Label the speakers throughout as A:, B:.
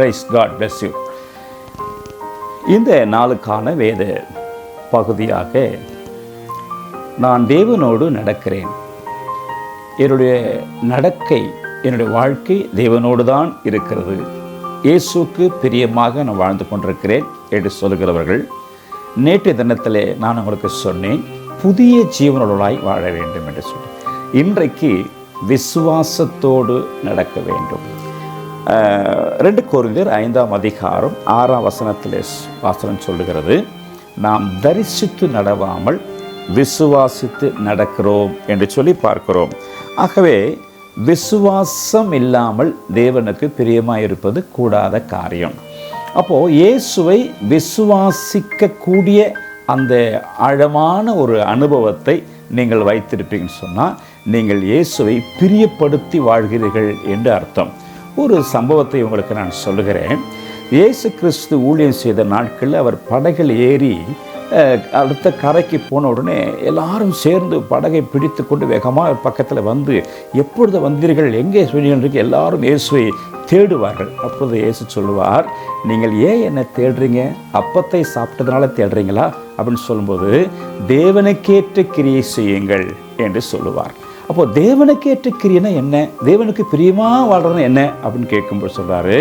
A: Price God bless you. இந்த நாளுக்கான வேத பகுதியாக நான் தேவனோடு நடக்கிறேன். என்னுடைய நடக்கை, என்னுடைய வாழ்க்கை தேவனோடு தான் இருக்கிறது. இயேசுக்கு பிரியமாக நான் வாழ்ந்து கொண்டிருக்கிறேன் என்று சொல்கிறவர்கள், நேற்றைய தினத்திலே நான் உங்களுக்கு சொன்னேன், புதிய ஜீவனோடாய் வாழ வேண்டும் என்று சொல்லி. இன்றைக்கு விசுவாசத்தோடு நடக்க வேண்டும். 2 கொரிந்தியர் 5ஆம் அதிகாரம் 6ஆம் வசனத்திலே வாசனம் சொல்லுகிறது, நாம் தரிசித்து நடவாமல் விசுவாசித்து நடக்கிறோம் என்று சொல்லி பார்க்கிறோம். ஆகவே விசுவாசம் இல்லாமல் தேவனுக்கு பிரியமாக இருப்பது கூடாத காரியம். அப்போது இயேசுவை விசுவாசிக்கக்கூடிய அந்த ஆழமான ஒரு அனுபவத்தை நீங்கள் வைத்திருப்பீங்கன்னு சொன்னால் நீங்கள் இயேசுவை பிரியப்படுத்தி வாழ்கிறீர்கள் என்று அர்த்தம். ஒரு சம்பவத்தை உங்களுக்கு நான் சொல்லுகிறேன். இயேசு கிறிஸ்து ஊழியம் செய்த நாட்களில் அவர் படகில் ஏறி அடுத்த கரைக்கு போன உடனே எல்லாரும் சேர்ந்து படகை பிடித்து கொண்டு வேகமாக பக்கத்தில் வந்து, எப்பொழுது வந்தீர்கள், எங்கே சொல்லுங்கள், எல்லாரும் இயேசுவை தேடுவார்கள். அப்பொழுது இயேசு சொல்லுவார், நீங்கள் ஏன் என்னை தேடுறீங்க, அப்பத்தை சாப்பிட்டதுனால தேடுறீங்களா அப்படின்னு சொல்லும்போது, தேவனுக்கேற்ற கிரியை செய்யுங்கள் என்று சொல்லுவார். அப்போது தேவனுக்கேற்ற கிரியைனா என்ன, தேவனுக்கு பிரியமாக வாழ்றதுனா என்ன அப்படின்னு கேட்கும்போது சொல்கிறாரு,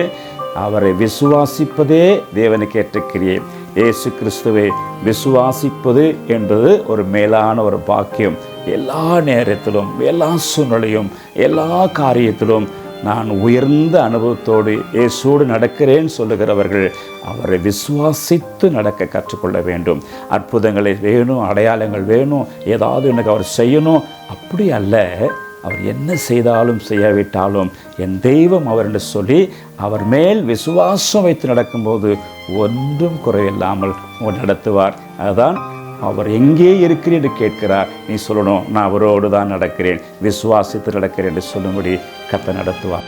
A: அவரை விசுவாசிப்பதே தேவனுக்கேற்ற கிரியை. இயேசு கிறிஸ்துவை விசுவாசிப்பது என்பது ஒரு மேலான ஒரு பாக்கியம். எல்லா நேரத்திலும், எல்லா சூழ்நிலையும், எல்லா காரியத்திலும் நான் உயர்ந்த அனுபவத்தோடு இயேசுவோடு நடக்கிறேன்னு சொல்லுகிறவர்கள் அவரை விசுவாசித்து நடக்க கற்றுக்கொள்ள வேண்டும். அற்புதங்களை வேணும், அடையாளங்கள் வேணும், ஏதாவது எனக்கு அவர் செய்யணும், அப்படி அல்ல. அவர் என்ன செய்தாலும் செய்யாவிட்டாலும் என் தெய்வம் அவர் என்று சொல்லி அவர் மேல் விசுவாசம் வைத்து நடக்கும்போது ஒன்றும் குறையில்லாமல் நடத்துவார். அதுதான் அவர் எங்கே இருக்கிறேன் என்று கேட்கிறார். நீ சொல்லணும், நான் அவரோடு தான் நடக்கிறேன், விசுவாசித்து நடக்கிறேன் என்று சொல்லும்படி கர்த்தர் நடத்துவார்.